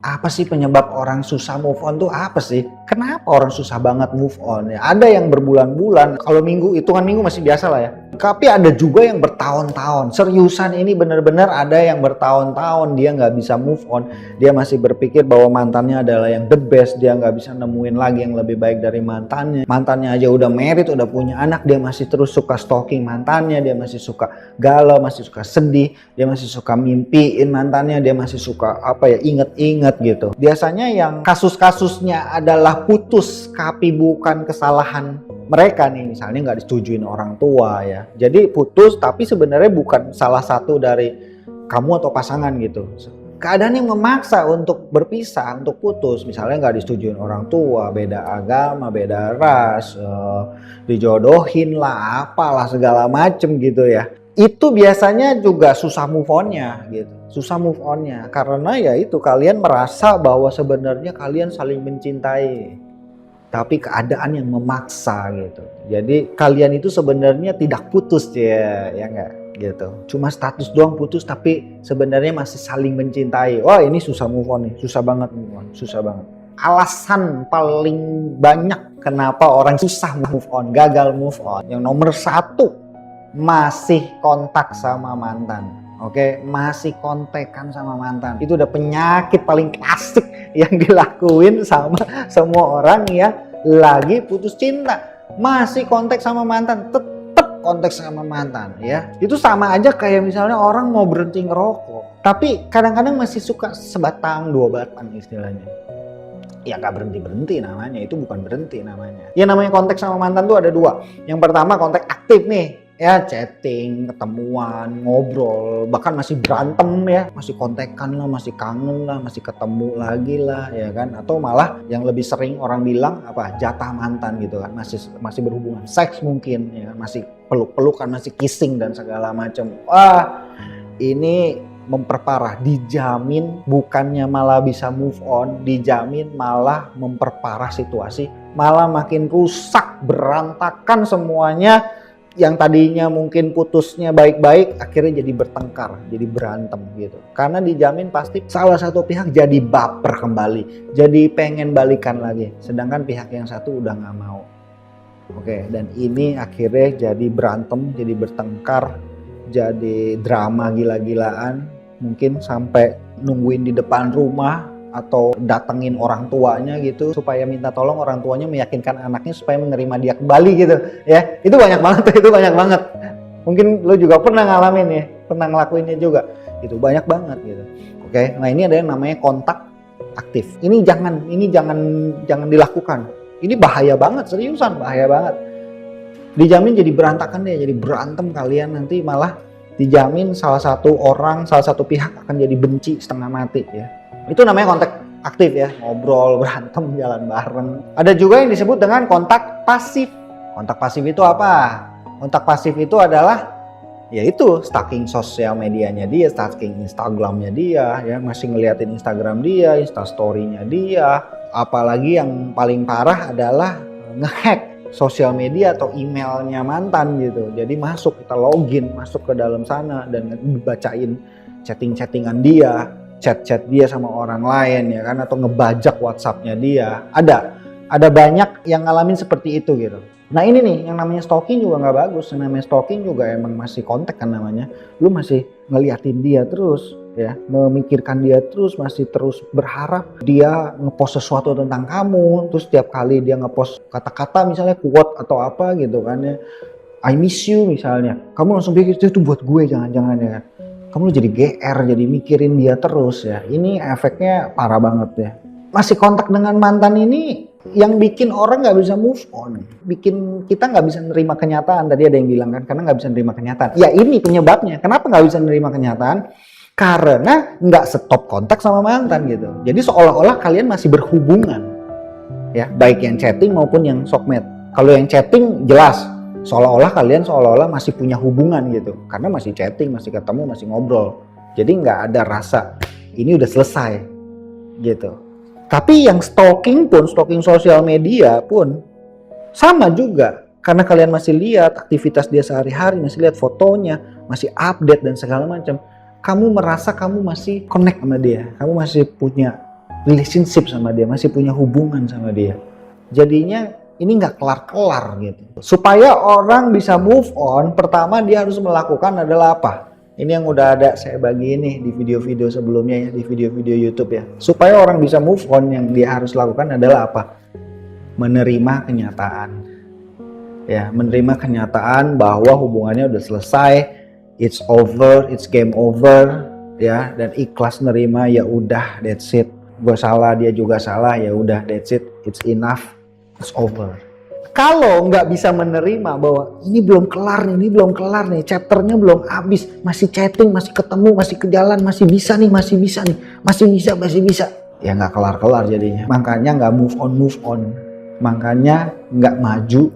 Apa sih penyebab orang susah move on tuh apa sih? Kenapa orang susah banget move on ya? Ada yang berbulan-bulan, kalau minggu, hitungan minggu masih biasa lah ya. Tapi ada juga yang bertahun-tahun. Seriusan ini bener-bener ada yang bertahun-tahun dia nggak bisa move on. Dia masih berpikir bahwa mantannya adalah yang the best. Dia nggak bisa nemuin lagi yang lebih baik dari mantannya. Mantannya aja udah married, udah punya anak, dia masih terus suka stalking mantannya. Dia masih suka galau, masih suka sedih. Dia masih suka mimpiin mantannya. Dia masih suka inget-inget gitu. Biasanya yang kasus-kasusnya adalah putus tapi bukan kesalahan mereka nih, misalnya nggak disetujuin orang tua ya. Jadi putus tapi sebenarnya bukan salah satu dari kamu atau pasangan gitu. Keadaan yang memaksa untuk berpisah, untuk putus, misalnya nggak disetujuin orang tua, beda agama, beda ras, dijodohin lah, apalah segala macem gitu ya. Itu biasanya juga susah move on-nya gitu. Susah move on-nya karena ya itu kalian merasa bahwa sebenarnya kalian saling mencintai. Tapi keadaan yang memaksa gitu. Jadi kalian itu sebenarnya tidak putus ya enggak gitu. Cuma status doang putus tapi sebenarnya masih saling mencintai. Wah, ini susah move on nih, susah banget move on, susah banget. Alasan paling banyak kenapa orang susah move on, gagal move on. Yang nomor satu, masih kontak sama mantan. Oke, masih kontekan sama mantan. Itu udah penyakit paling klasik yang dilakuin sama semua orang yang lagi putus cinta. Masih kontak sama mantan, tetap kontak sama mantan ya. Itu sama aja kayak misalnya orang mau berhenti ngerokok, tapi kadang-kadang masih suka sebatang dua batang istilahnya. Ya nggak berhenti-berhenti namanya, itu bukan berhenti namanya. Ya namanya kontak sama mantan tuh ada dua. Yang pertama kontak aktif nih. Ya chatting, ketemuan, ngobrol, bahkan masih berantem ya, masih kontekan lah, masih kangen lah, masih ketemu lagi lah ya kan, atau malah yang lebih sering orang bilang apa, jatah mantan gitu kan, masih berhubungan seks mungkin ya, masih peluk-pelukan, masih kissing dan segala macam. Wah, ini memperparah, dijamin bukannya malah bisa move on, dijamin malah memperparah situasi, malah makin rusak, berantakan semuanya. Yang tadinya mungkin putusnya baik-baik akhirnya jadi bertengkar, jadi berantem gitu. Karena dijamin pasti salah satu pihak jadi baper kembali, jadi pengen balikan lagi, sedangkan pihak yang satu udah nggak mau. Oke, dan ini akhirnya jadi berantem, jadi bertengkar, jadi drama gila-gilaan, mungkin sampai nungguin di depan rumah atau datengin orang tuanya gitu supaya minta tolong orang tuanya meyakinkan anaknya supaya menerima dia kembali gitu ya. Itu banyak banget tuh, itu banyak banget. Mungkin lo juga pernah ngalamin ya, pernah ngelakuinnya juga. Itu banyak banget gitu. Oke, nah ini ada yang namanya kontak aktif. Ini jangan dilakukan. Ini bahaya banget, seriusan bahaya banget. Dijamin jadi berantakan deh, jadi berantem kalian nanti, malah dijamin salah satu pihak akan jadi benci setengah mati ya. Itu namanya kontak aktif ya, ngobrol, berantem, jalan bareng. Ada juga yang disebut dengan kontak pasif. Kontak pasif itu apa? Kontak pasif itu adalah yaitu stalking sosial medianya dia, stalking Instagramnya dia, ya masih ngeliatin Instagram dia, Instastory-nya dia. Apalagi yang paling parah adalah ngehack sosial media atau emailnya mantan gitu. Jadi kita login, masuk ke dalam sana dan bacain chatting-chattingan dia, chat-chat dia sama orang lain ya kan, atau ngebajak WhatsApp-nya dia. Ada banyak yang ngalamin seperti itu gitu. Nah ini nih yang namanya stalking juga nggak bagus. Yang namanya stalking juga emang masih kontak kan namanya. Lu masih ngeliatin dia terus ya, memikirkan dia terus, masih terus berharap dia ngepost sesuatu tentang kamu. Terus setiap kali dia ngepost kata-kata misalnya quote atau apa gitu kan ya, I miss you misalnya, kamu langsung pikir itu buat gue, jangan-jangan ya. Kamu jadi GR, jadi mikirin dia terus ya. Ini efeknya parah banget ya. Masih kontak dengan mantan ini yang bikin orang nggak bisa move on. Bikin kita nggak bisa nerima kenyataan. Tadi ada yang bilang kan, karena nggak bisa nerima kenyataan. Ya ini penyebabnya. Kenapa nggak bisa nerima kenyataan? Karena nggak stop kontak sama mantan gitu. Jadi seolah-olah kalian masih berhubungan. Ya, baik yang chatting maupun yang sosmed. Kalau yang chatting jelas, seolah-olah masih punya hubungan gitu, karena masih chatting, masih ketemu, masih ngobrol. Jadi nggak ada rasa ini udah selesai gitu. Tapi yang stalking sosial media pun sama juga, karena kalian masih lihat aktivitas dia sehari-hari, masih lihat fotonya, masih update dan segala macam. Kamu merasa kamu masih connect sama dia, kamu masih punya relationship sama dia, masih punya hubungan sama dia. Jadinya ini nggak kelar-kelar gitu. Supaya orang bisa move on, pertama dia harus melakukan adalah apa? Ini yang udah ada saya bagi ini di video-video sebelumnya ya, di video-video YouTube ya. Supaya orang bisa move on, yang dia harus lakukan adalah apa? Menerima kenyataan. Ya, menerima kenyataan bahwa hubungannya udah selesai, it's over, it's game over, ya, dan ikhlas nerima, ya udah, that's it. Gue salah, dia juga salah, ya udah, that's it, it's enough, it's over. Kalau nggak bisa menerima bahwa ini belum kelar nih, chapternya belum habis, masih chatting, masih ketemu, masih ke jalan, masih bisa nih, masih bisa, ya nggak kelar-kelar jadinya. Makanya nggak move on, makanya nggak maju.